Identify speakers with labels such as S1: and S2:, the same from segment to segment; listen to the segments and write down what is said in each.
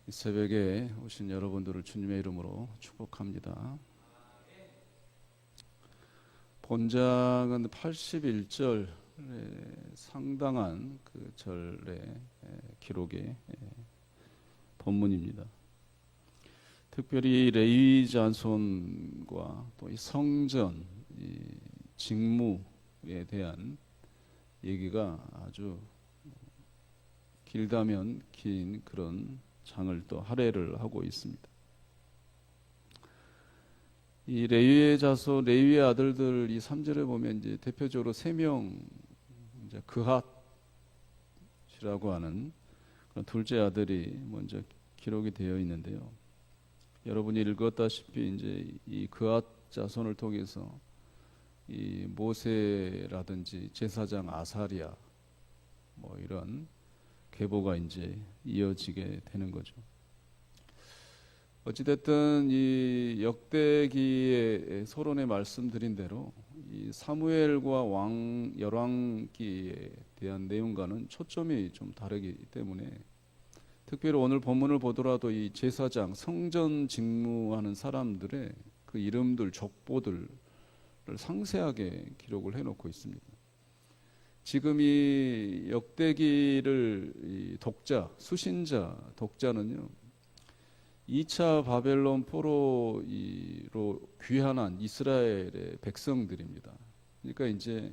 S1: 이 새벽에 오신 여러분들을 주님의 이름으로 축복합니다. 본장은 81절에 상당한 그 절의 기록의 본문입니다. 특별히 레위 자손과 또 이 성전, 이 직무에 대한 얘기가 아주 길다면 긴 그런 장을 또 할애를 하고 있습니다. 이 레위의 자손, 레위의 아들들 이 3절에 보면 이제 대표적으로 3명 이제 그핫이라고 하는 그런 둘째 아들이 먼저 기록이 되어 있는데요. 여러분이 읽었다시피 이제 이 그핫 자손을 통해서 이 모세라든지 제사장 아사리아 뭐 이런 계보가 이제 이어지게 되는 거죠. 어찌됐든 이 역대기의 서론에 말씀드린 대로 이 사무엘과 열왕기에 대한 내용과는 초점이 좀 다르기 때문에 특별히 오늘 본문을 보더라도 이 제사장 성전 직무하는 사람들의 그 이름들 족보들을 상세하게 기록을 해놓고 있습니다. 지금 이 역대기를 이 수신자 독자는요, 2차 바벨론 포로로 귀환한 이스라엘의 백성들입니다. 그러니까 이제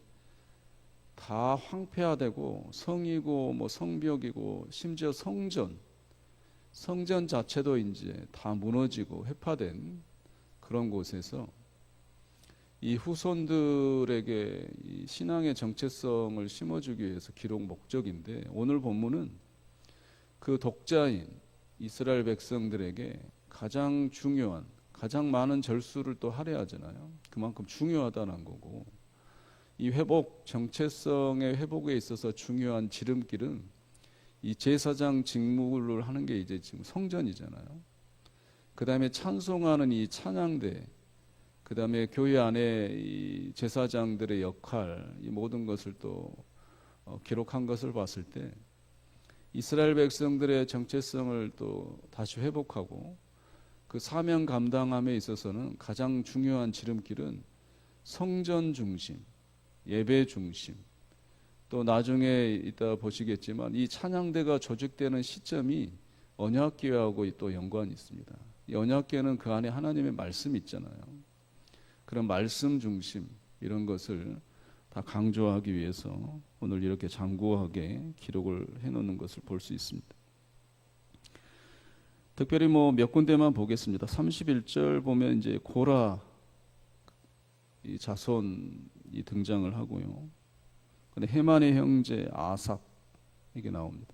S1: 다 황폐화되고 성이고 뭐 성벽이고 심지어 성전 자체도 이제 다 무너지고 회파된 그런 곳에서 이 후손들에게 이 신앙의 정체성을 심어주기 위해서 기록 목적인데, 오늘 본문은 그 독자인 이스라엘 백성들에게 가장 중요한, 가장 많은 절수를 또 할애하잖아요. 그만큼 중요하다는 거고, 이 정체성의 회복에 있어서 중요한 지름길은 이 제사장 직무를 하는 게 이제 지금 성전이잖아요. 그 다음에 찬송하는 이 찬양대, 그 다음에 교회 안에 이 제사장들의 역할, 이 모든 것을 또 기록한 것을 봤을 때 이스라엘 백성들의 정체성을 또 다시 회복하고 그 사명 감당함에 있어서는 가장 중요한 지름길은 성전 중심, 예배 중심, 또 나중에 이따 보시겠지만 이 찬양대가 조직되는 시점이 언약궤하고 또 연관이 있습니다. 이 언약궤는 그 안에 하나님의 말씀이 있잖아요. 그런 말씀 중심, 이런 것을 다 강조하기 위해서 오늘 이렇게 장구하게 기록을 해놓는 것을 볼 수 있습니다. 특별히 뭐 몇 군데만 보겠습니다. 31절 보면 이제 고라 이 자손이 등장을 하고요. 근데 헤만의 형제 아삽 이게 나옵니다.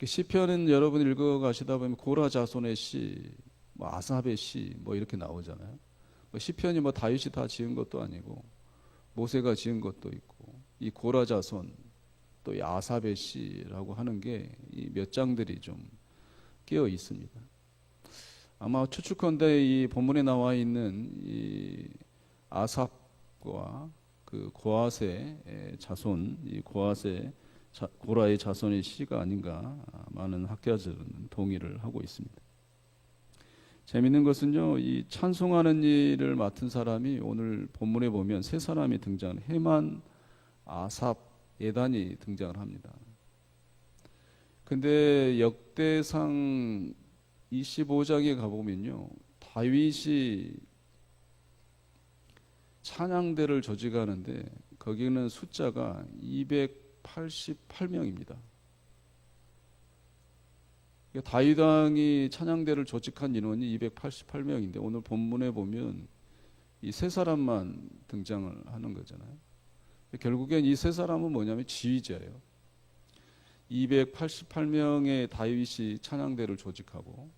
S1: 시편은 여러분 읽어가시다 보면 고라 자손의 시, 뭐 아삽의 시, 뭐 이렇게 나오잖아요. 시편이 뭐 다윗이 다 지은 것도 아니고 모세가 지은 것도 있고, 이 고라 자손 또 이 아삽의 시라고 하는 게 이 몇 장들이 좀 끼어 있습니다. 아마 추측컨대 이 본문에 나와 있는 이 아삽과 그 고핫의 자손, 이 고라의 자손의 시가 아닌가 많은 학자들은 동의를 하고 있습니다. 재미있는 것은요, 이 찬송하는 일을 맡은 사람이 오늘 본문에 보면 세 사람이 등장을, 헤만, 아삽, 에단이 등장을 합니다. 근데 역대상 25장에 가보면요, 다윗이 찬양대를 조직하는데 거기는 숫자가 288명입니다. 다윗 왕이 찬양대를 조직한 인원이 288명인데 오늘 본문에 보면 이 세 사람만 등장을 하는 거잖아요. 결국엔 이 세 사람은 뭐냐면 지휘자예요. 288명의 다윗이 찬양대를 조직하고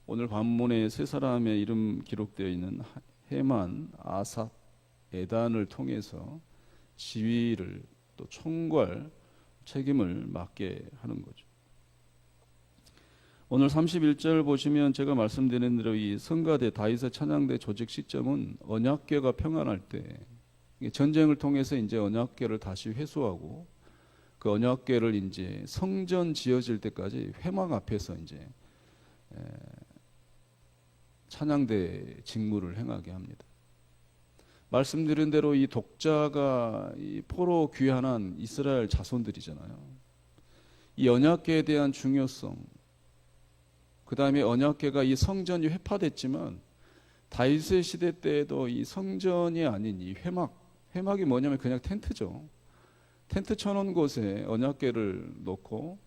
S1: 오늘 본문에 세 사람의 이름 기록되어 있는 헤만, 아삽, 에단을 통해서 지휘를 또 총괄 책임을 맡게 하는 거죠. 오늘 31절 보시면 제가 말씀드린 대로 이 성가대 다윗의 찬양대 조직 시점은 언약궤가 평안할 때, 전쟁을 통해서 이제 언약궤를 다시 회수하고 그 언약궤를 이제 성전 지어질 때까지 회막 앞에서 이제 찬양대 직무를 행하게 합니다. 말씀드린 대로 이 독자가 이 포로 귀환한 이스라엘 자손들이잖아요. 이 언약궤에 대한 중요성, 그 다음에 언약궤가 이 성전이 회파됐지만 다윗의 시대 때에도 이 성전이 아닌 이 회막이 뭐냐면 그냥 텐트죠. 텐트 쳐놓은 곳에 언약궤를 놓고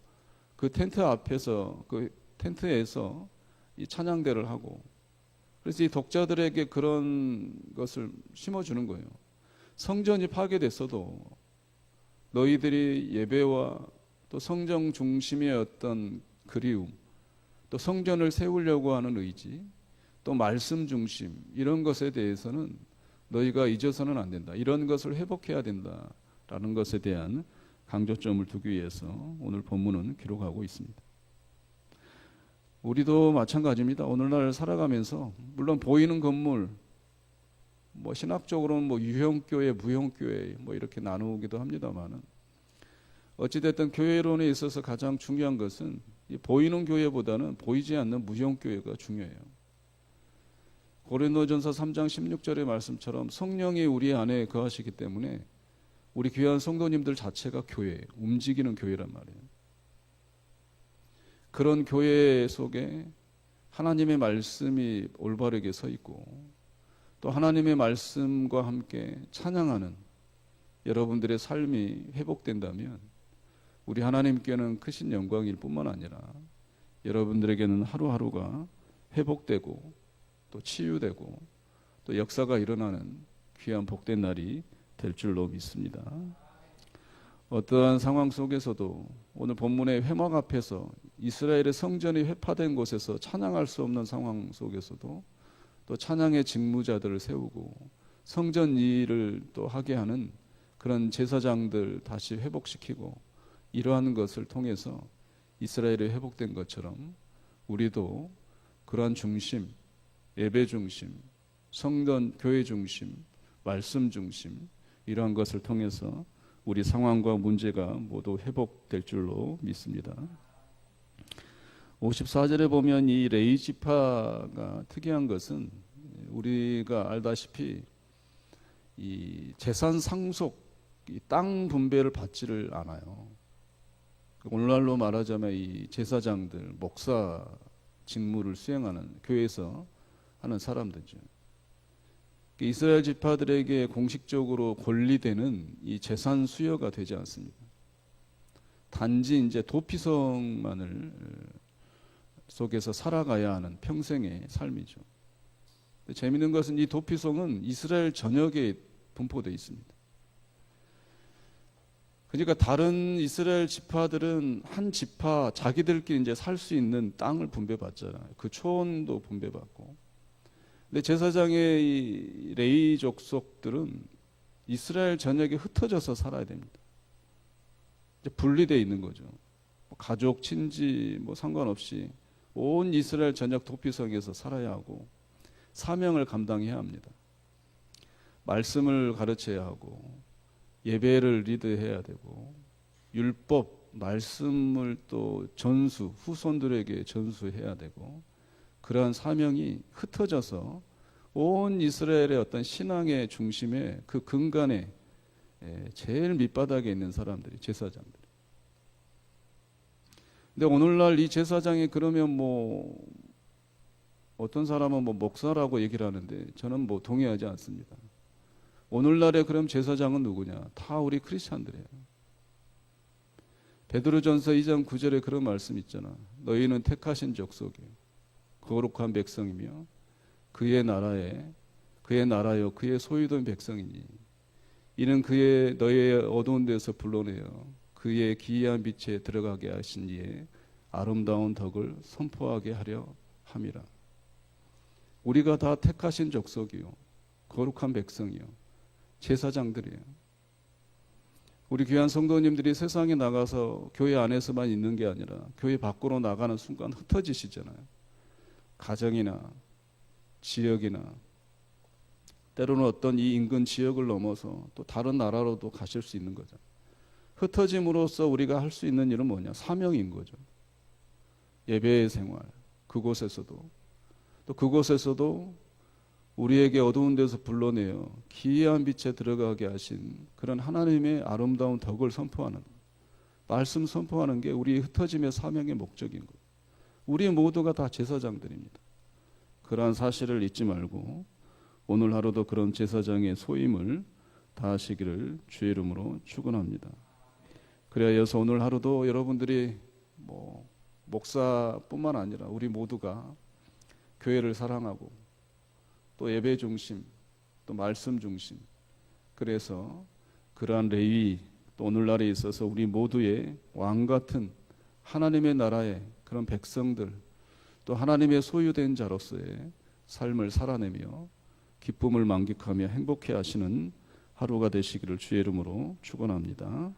S1: 그 텐트 앞에서 그 텐트에서 이 찬양대를 하고, 그래서 이 독자들에게 그런 것을 심어주는 거예요. 성전이 파괴됐어도 너희들이 예배와 또 성전 중심의 어떤 그리움, 또 성전을 세우려고 하는 의지, 또 말씀 중심, 이런 것에 대해서는 너희가 잊어서는 안 된다. 이런 것을 회복해야 된다라는 것에 대한 강조점을 두기 위해서 오늘 본문은 기록하고 있습니다. 우리도 마찬가지입니다. 오늘날 살아가면서 물론 보이는 건물, 뭐 신학적으로는 뭐 유형교회, 무형교회 뭐 이렇게 나누기도 합니다만은, 어찌됐든 교회론에 있어서 가장 중요한 것은 이 보이는 교회보다는 보이지 않는 무형교회가 중요해요. 고린도전서 3장 16절의 말씀처럼 성령이 우리 안에 거하시기 때문에 우리 귀한 성도님들 자체가 교회, 움직이는 교회란 말이에요. 그런 교회 속에 하나님의 말씀이 올바르게 서 있고 또 하나님의 말씀과 함께 찬양하는 여러분들의 삶이 회복된다면 우리 하나님께는 크신 영광일 뿐만 아니라 여러분들에게는 하루하루가 회복되고 또 치유되고 또 역사가 일어나는 귀한 복된 날이 될 줄로 믿습니다. 어떠한 상황 속에서도 오늘 본문의 회막 앞에서 이스라엘의 성전이 회파된 곳에서 찬양할 수 없는 상황 속에서도 또 찬양의 직무자들을 세우고 성전 일을 또 하게 하는 그런 제사장들 다시 회복시키고, 이러한 것을 통해서 이스라엘이 회복된 것처럼 우리도 그러한 중심, 예배 중심, 성전 교회 중심, 말씀 중심, 이러한 것을 통해서 우리 상황과 문제가 모두 회복될 줄로 믿습니다. 54절에 보면 이 레위 지파가 특이한 것은 우리가 알다시피 이 재산 상속, 이 땅 분배를 받지를 않아요. 오늘날로 말하자면 이 제사장들, 목사 직무를 수행하는 교회에서 하는 사람들이죠. 이스라엘 지파들에게 공식적으로 권리되는 이 재산 수여가 되지 않습니다. 단지 이제 도피성만을 속에서 살아가야 하는 평생의 삶이죠. 재미있는 것은 이 도피성은 이스라엘 전역에 분포되어 있습니다. 그러니까 다른 이스라엘 지파들은 한 지파 자기들끼리 이제 살 수 있는 땅을 분배받잖아요. 그 초원도 분배받고. 근데 제사장의 이 레위 족속들은 이스라엘 전역에 흩어져서 살아야 됩니다. 이제 분리되어 있는 거죠. 가족, 친지 뭐 상관없이 온 이스라엘 전역 도피성에서 살아야 하고 사명을 감당해야 합니다. 말씀을 가르쳐야 하고 예배를 리드해야 되고 율법, 말씀을 또 후손들에게 전수해야 되고, 그러한 사명이 흩어져서 온 이스라엘의 어떤 신앙의 중심에 그 근간에 제일 밑바닥에 있는 사람들이 제사장들. 근데 오늘날 이 제사장이 그러면 뭐 어떤 사람은 뭐 목사라고 얘기를 하는데 저는 뭐 동의하지 않습니다. 오늘날의 그럼 제사장은 누구냐? 다 우리 크리스찬들이에요. 베드로전서 2장 9절에 그런 말씀 있잖아. 너희는 택하신 족속이요 거룩한 백성이며 그의 나라여 그의 소유된 백성이니 이는 너희의 어두운 데서 불러내어 그의 기이한 빛에 들어가게 하신 이의 아름다운 덕을 선포하게 하려 함이라. 우리가 다 택하신 족속이요 거룩한 백성이요 제사장들이에요. 우리 귀한 성도님들이 세상에 나가서 교회 안에서만 있는 게 아니라 교회 밖으로 나가는 순간 흩어지시잖아요. 가정이나 지역이나 때로는 어떤 이 인근 지역을 넘어서 또 다른 나라로도 가실 수 있는 거죠. 흩어짐으로써 우리가 할 수 있는 일은 뭐냐? 사명인 거죠. 예배의 생활, 그곳에서도 또 그곳에서도 우리에게 어두운 데서 불러내어 기이한 빛에 들어가게 하신 그런 하나님의 아름다운 덕을 선포하는, 말씀 선포하는 게 우리의 흩어짐의 사명의 목적인 거예요. 우리 모두가 다 제사장들입니다. 그러한 사실을 잊지 말고 오늘 하루도 그런 제사장의 소임을 다하시기를 주의 이름으로 축원합니다. 그래서 오늘 하루도 여러분들이 목사뿐만 아니라 우리 모두가 교회를 사랑하고 또 예배 중심, 또 말씀 중심, 그래서 그러한 레위, 또 오늘날에 있어서 우리 모두의 왕 같은 하나님의 나라의 그런 백성들, 또 하나님의 소유된 자로서의 삶을 살아내며 기쁨을 만끽하며 행복해 하시는 하루가 되시기를 주의 이름으로 축원합니다.